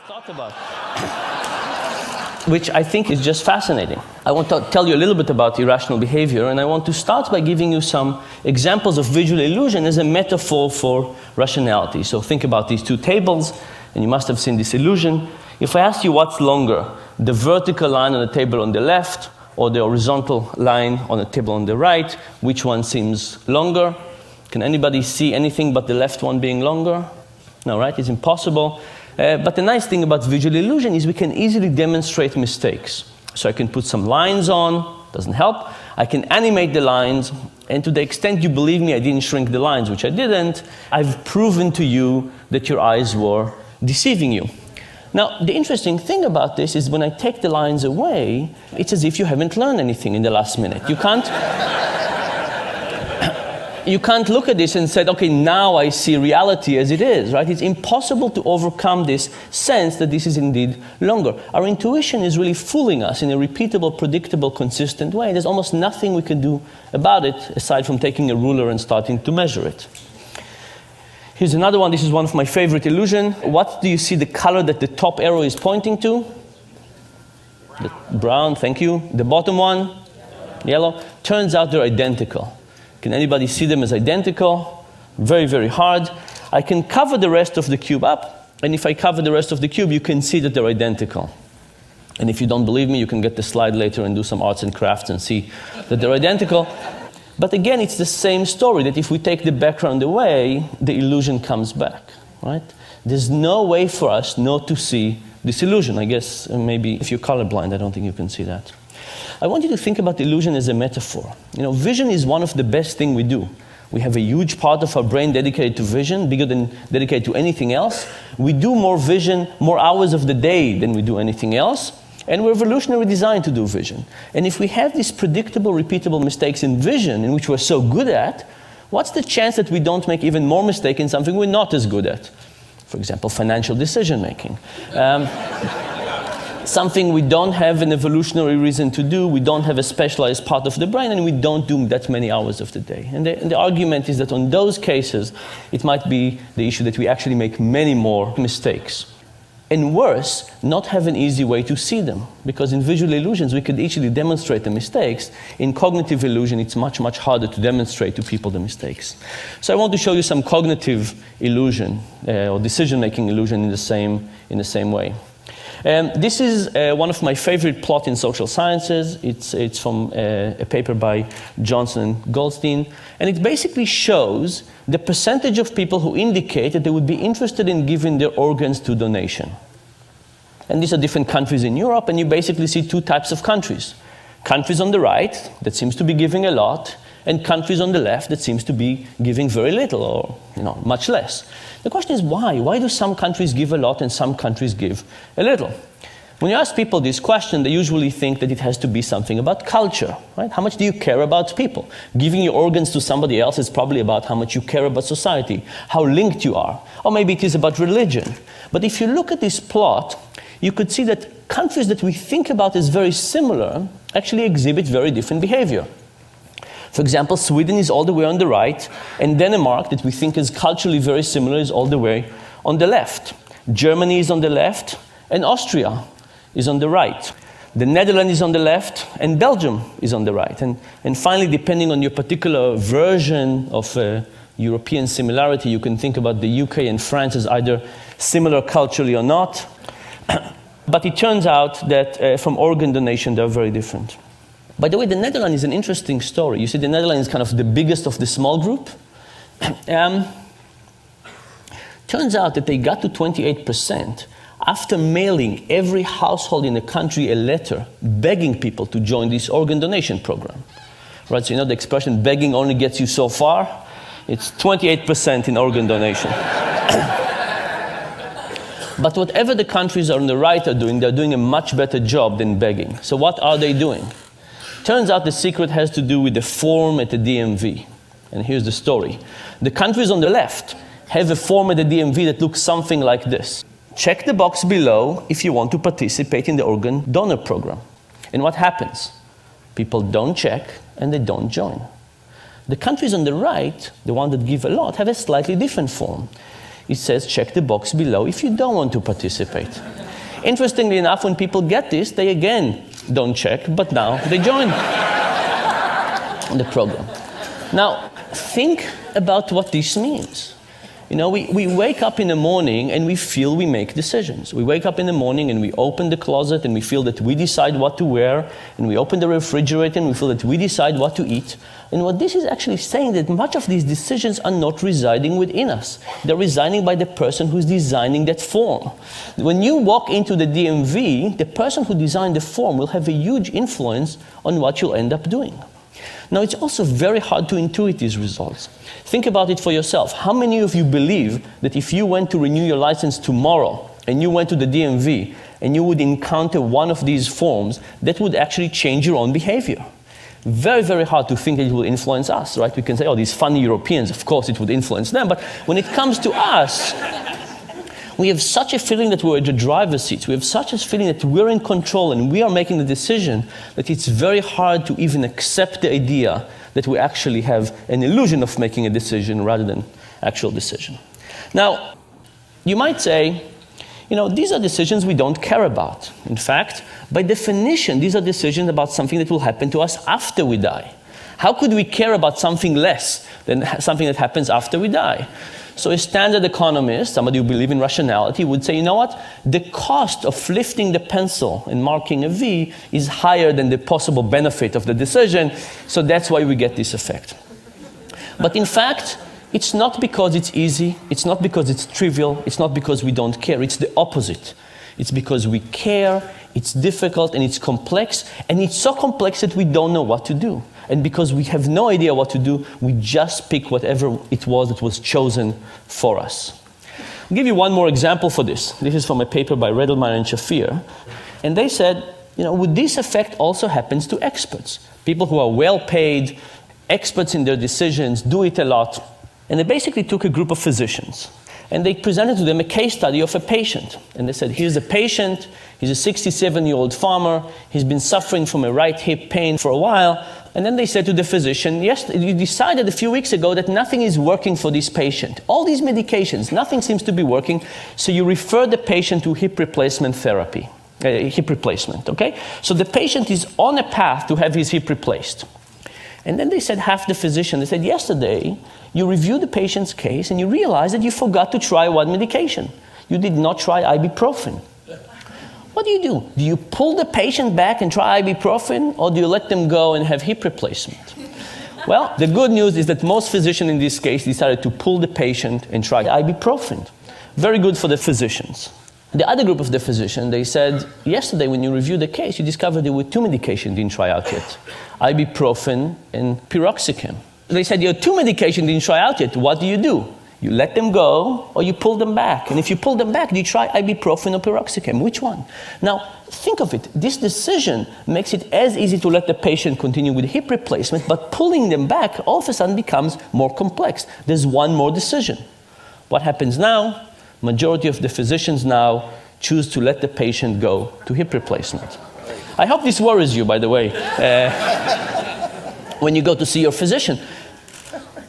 thought about, which I think is just fascinating. I want to tell you a little bit about irrational behavior, and I want to start by giving you some examples of visual illusion as a metaphor for rationality. So think about these two tables, and you must have seen this illusion. If I ask you what's longer, the vertical line on the table on the left or the horizontal line on the table on the right, which one seems longer? Can anybody see anything but the left one being longer? No, right? It's impossible. But the nice thing about visual illusion is we can easily demonstrate mistakes. So I can put some lines on, doesn't help. I can animate the lines, and to the extent you believe me, I didn't shrink the lines, which I didn't, I've proven to you that your eyes were deceiving you. Now, the interesting thing about this is when I take the lines away, it's as if you haven't learned anything in the last minute. You can't look at this and say, okay, now I see reality as it is, right? It's impossible to overcome this sense that this is indeed longer. Our intuition is really fooling us in a repeatable, predictable, consistent way. There's almost nothing we can do about it aside from taking a ruler and starting to measure it. Here's another one. This is one of my favorite illusions. What do you see the color that the top arrow is pointing to? The brown, thank you. The bottom one? Yellow. Turns out they're identical. Can anybody see them as identical? Very, very hard. I can cover the rest of the cube up, and if I cover the rest of the cube, you can see that they're identical. And if you don't believe me, you can get the slide later and do some arts and crafts and see that they're identical. But again, it's the same story, that if we take the background away, the illusion comes back, right? There's no way for us not to see this illusion. I guess maybe if you're colorblind, I don't think you can see that. I want you to think about illusion as a metaphor. You know, vision is one of the best things we do. We have a huge part of our brain dedicated to vision, bigger than dedicated to anything else. We do more vision, more hours of the day than we do anything else. And we're evolutionarily designed to do vision. And if we have these predictable, repeatable mistakes in vision, in which we're so good at, what's the chance that we don't make even more mistakes in something we're not as good at? For example, financial decision making. Something we don't have an evolutionary reason to do, we don't have a specialized part of the brain, and we don't do that many hours of the day. And the argument is that on those cases, it might be the issue that we actually make many more mistakes. And worse, not have an easy way to see them. Because in visual illusions, we could easily demonstrate the mistakes. In cognitive illusion, it's much, much harder to demonstrate to people the mistakes. So I want to show you some cognitive illusion, or decision-making illusion in the same way. This is one of my favorite plots in social sciences. It's from a paper by Johnson and Goldstein. And it basically shows the percentage of people who indicate that they would be interested in giving their organs to donation. And these are different countries in Europe, and you basically see two types of countries. Countries on the right that seems to be giving a lot, and countries on the left that seems to be giving very little, or much less. The question is why? Why do some countries give a lot and some countries give a little? When you ask people this question, they usually think that it has to be something about culture, right? How much do you care about people? Giving your organs to somebody else is probably about how much you care about society, how linked you are. Or maybe it is about religion. But if you look at this plot, you could see that countries that we think about as very similar actually exhibit very different behavior. For example, Sweden is all the way on the right, and Denmark, that we think is culturally very similar, is all the way on the left. Germany is on the left, and Austria is on the right. The Netherlands is on the left, and Belgium is on the right. And finally, depending on your particular version of European similarity, you can think about the UK and France as either similar culturally or not. But it turns out that from organ donation, they're very different. By the way, the Netherlands is an interesting story. You see, the Netherlands is kind of the biggest of the small group. Turns out that they got to 28% after mailing every household in the country a letter begging people to join this organ donation program. Right, so you know the expression, begging only gets you so far? It's 28% in organ donation. But whatever the countries on the right are doing, they're doing a much better job than begging. So what are they doing? Turns out the secret has to do with the form at the DMV. And here's the story. The countries on the left have a form at the DMV that looks something like this. Check the box below if you want to participate in the organ donor program. And what happens? People don't check and they don't join. The countries on the right, the ones that give a lot, have a slightly different form. it says check the box below if you don't want to participate. Interestingly enough, when people get this, they again don't check, but now they join the program. Now, think about what this means. You know, we wake up in the morning and we feel we make decisions. We wake up in the morning and we open the closet and we feel that we decide what to wear, and we open the refrigerator and we feel that we decide what to eat. And what this is actually saying that much of these decisions are not residing within us. They're residing by the person who's designing that form. When you walk into the DMV, the person who designed the form will have a huge influence on what you'll end up doing. Now, it's also very hard to intuit these results. Think about it for yourself. How many of you believe that if you went to renew your license tomorrow and you went to the DMV and you would encounter one of these forms, that would actually change your own behavior? Very, very hard to think that it will influence us, right? We can say, oh, these funny Europeans, of course it would influence them. But when it comes to us, we have such a feeling that we're at the driver's seat. We have such a feeling that we're in control and we are making the decision that it's very hard to even accept the idea that we actually have an illusion of making a decision rather than actual decision. Now, you might say, you know, these are decisions we don't care about. In fact, by definition, these are decisions about something that will happen to us after we die. How could we care about something less than something that happens after we die? So a standard economist, somebody who believes in rationality, would say, you know what? The cost of lifting the pencil and marking a V is higher than the possible benefit of the decision, so that's why we get this effect. But in fact, it's not because it's easy, it's not because it's trivial, it's not because we don't care, it's the opposite. It's because we care, it's difficult, and it's complex, and it's so complex that we don't know what to do. And because we have no idea what to do, we just pick whatever it was that was chosen for us. I'll give you one more example for this. This is from a paper by Redelmeyer and Shafir. And they said, you know, would this effect also happens to experts? People who are well paid, experts in their decisions, do it a lot. And they basically took a group of physicians. And they presented to them a case study of a patient. And they said, here's a patient, he's a 67-year-old farmer, he's been suffering from a right hip pain for a while. And then they said to the physician, yes, you decided a few weeks ago that nothing is working for this patient. All these medications, nothing seems to be working, so you refer the patient to hip replacement therapy, hip replacement, okay? So the patient is on a path to have his hip replaced. And then they said, half the physician, they said, yesterday, you reviewed the patient's case and you realized that you forgot to try one medication. You did not try ibuprofen. What do? Do you pull the patient back and try ibuprofen, or do you let them go and have hip replacement? Well, the good news is that most physicians in this case decided to pull the patient and try ibuprofen. Very good for the physicians. The other group of the physicians, they said, yesterday when you reviewed the case, you discovered there were two medications didn't try out yet, ibuprofen and piroxicam. They said, your two medications didn't try out yet. What do? You let them go, or you pull them back. And if you pull them back, do you try ibuprofen or piroxicam? Which one? Now, think of it. This decision makes it as easy to let the patient continue with hip replacement, but pulling them back all of a sudden becomes more complex. There's one more decision. What happens now? Majority of the physicians now choose to let the patient go to hip replacement. I hope this worries you, by the way, when you go to see your physician.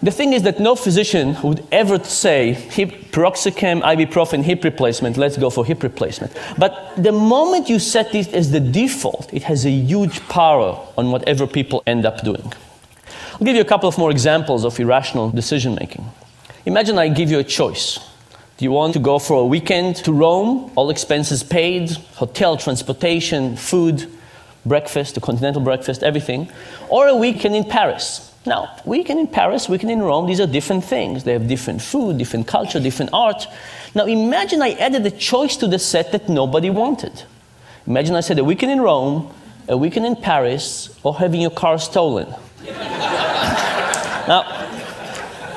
The thing is that no physician would ever say piroxicam, ibuprofen, hip replacement, let's go for hip replacement. But the moment you set this as the default, it has a huge power on whatever people end up doing. I'll give you a couple of more examples of irrational decision making. Imagine I give you a choice. Do you want to go for a weekend to Rome, all expenses paid, hotel, transportation, food, breakfast, a continental breakfast, everything, or a weekend in Paris? Now, weekend in Paris, weekend in Rome, these are different things. They have different food, different culture, different art. Now, imagine I added a choice to the set that nobody wanted. Imagine I said a weekend in Rome, a weekend in Paris, or having your car stolen. Now,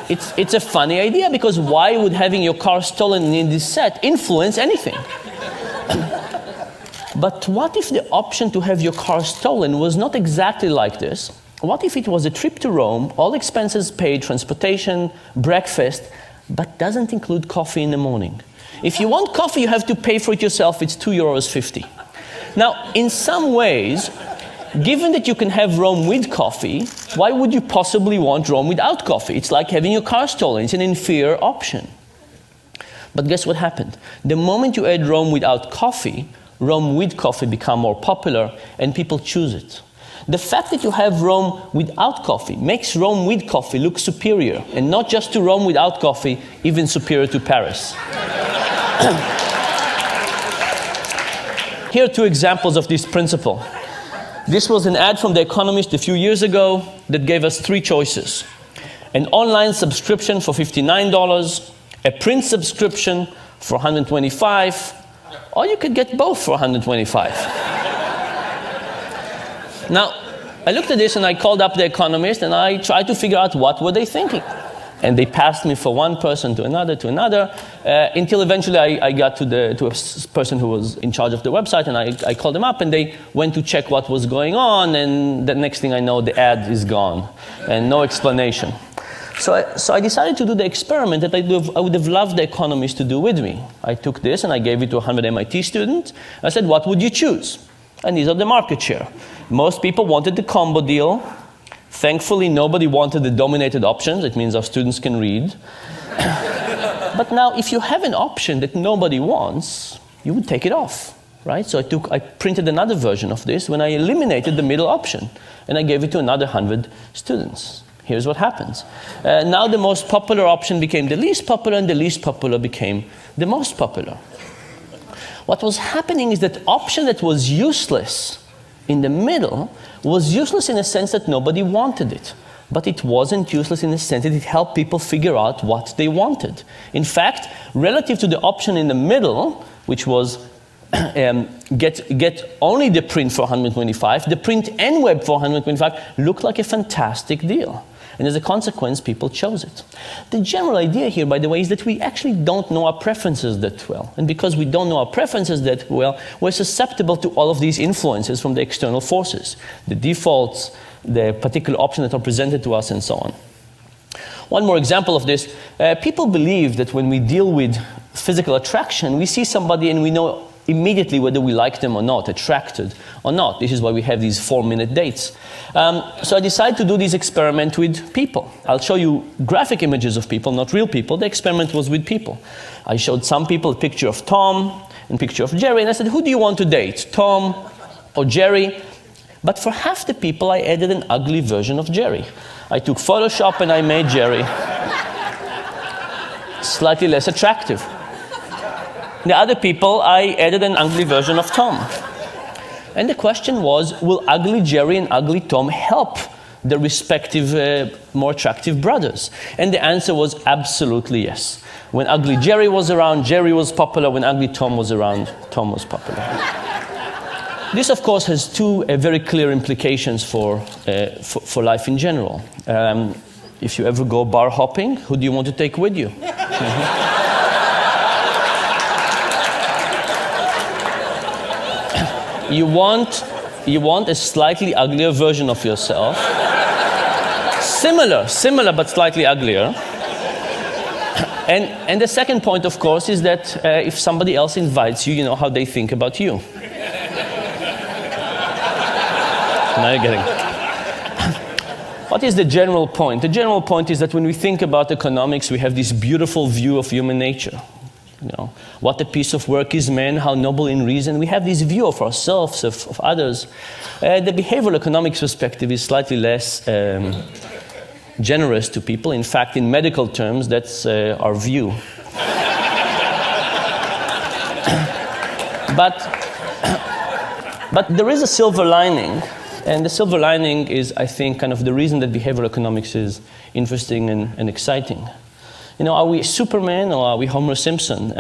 it's a funny idea, because why would having your car stolen in this set influence anything? But what if the option to have your car stolen was not exactly like this? What if it was a trip to Rome, all expenses paid, transportation, breakfast, but doesn't include coffee in the morning? If you want coffee, you have to pay for it yourself. It's €2.50. Now, in some ways, given that you can have Rome with coffee, why would you possibly want Rome without coffee? It's like having your car stolen. It's an inferior option. But guess what happened? The moment you add Rome without coffee, Rome with coffee become more popular, and people choose it. The fact that you have Rome without coffee makes Rome with coffee look superior, and not just to Rome without coffee, even superior to Paris. Here are two examples of this principle. This was an ad from The Economist a few years ago that gave us three choices. An online subscription for $59, a print subscription for $125, or you could get both for $125. Now, I looked at this and I called up The Economist and I tried to figure out what were they thinking. And they passed me from one person to another, until eventually I got to a person who was in charge of the website, and I called them up, and they went to check what was going on, and the next thing I know, the ad is gone, and no explanation. So I decided to do the experiment that I would have loved The Economist to do with me. I took this and I gave it to 100 MIT students. I said, what would you choose? And these are the market share. Most people wanted the combo deal. Thankfully, nobody wanted the dominated options. It means our students can read. But now, if you have an option that nobody wants, you would take it off, right? So I printed another version of this when I eliminated the middle option, and I gave it to another 100 students. Here's what happens. Now the most popular option became the least popular, and the least popular became the most popular. What was happening is that option that was useless in the middle was useless in a sense that nobody wanted it. But it wasn't useless in the sense that it helped people figure out what they wanted. In fact, relative to the option in the middle, which was get only the print for $125, the print and web for $125 looked like a fantastic deal. And as a consequence, people chose it. The general idea here, by the way, is that we actually don't know our preferences that well. And because we don't know our preferences that well, we're susceptible to all of these influences from the external forces, the defaults, the particular options that are presented to us, and so on. One more example of this. People believe that when we deal with physical attraction, we see somebody and we know immediately whether we like them or not, attracted or not. This is why we have these 4-minute dates. So I decided to do this experiment with people. I'll show you graphic images of people, not real people. The experiment was with people. I showed some people a picture of Tom and a picture of Jerry, and I said, who do you want to date, Tom or Jerry? But for half the people, I added an ugly version of Jerry. I took Photoshop and I made Jerry slightly less attractive. The other people, I added an ugly version of Tom. And the question was, will ugly Jerry and ugly Tom help the respective more attractive brothers? And the answer was absolutely yes. When ugly Jerry was around, Jerry was popular. When ugly Tom was around, Tom was popular. This, of course, has two very clear implications for life in general. If you ever go bar hopping, who do you want to take with you? You want a slightly uglier version of yourself. Similar, but slightly uglier. And the second point, of course, is that if somebody else invites you, you know how they think about you. Now you're getting it. What is the general point? The general point is that when we think about economics, we have this beautiful view of human nature. You know, what a piece of work is man, how noble in reason. We have this view of ourselves, of others. The behavioral economics perspective is slightly less generous to people. In fact, in medical terms, that's our view. But there is a silver lining. And the silver lining is, I think, kind of the reason that behavioral economics is interesting and exciting. You know, are we Superman or are we Homer Simpson?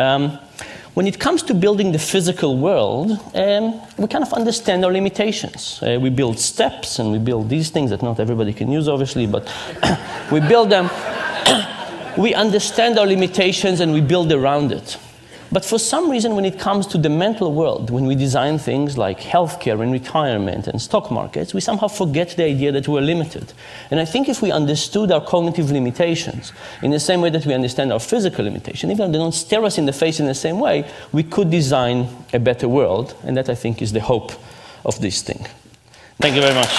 When it comes to building the physical world, we kind of understand our limitations. We build steps and we build these things that not everybody can use, obviously, but we build them. We understand our limitations and we build around it. But for some reason, when it comes to the mental world, when we design things like healthcare and retirement and stock markets, we somehow forget the idea that we're limited. And I think if we understood our cognitive limitations in the same way that we understand our physical limitation, even if they don't stare us in the face in the same way, we could design a better world. And that, I think, is the hope of this thing. Thank you very much.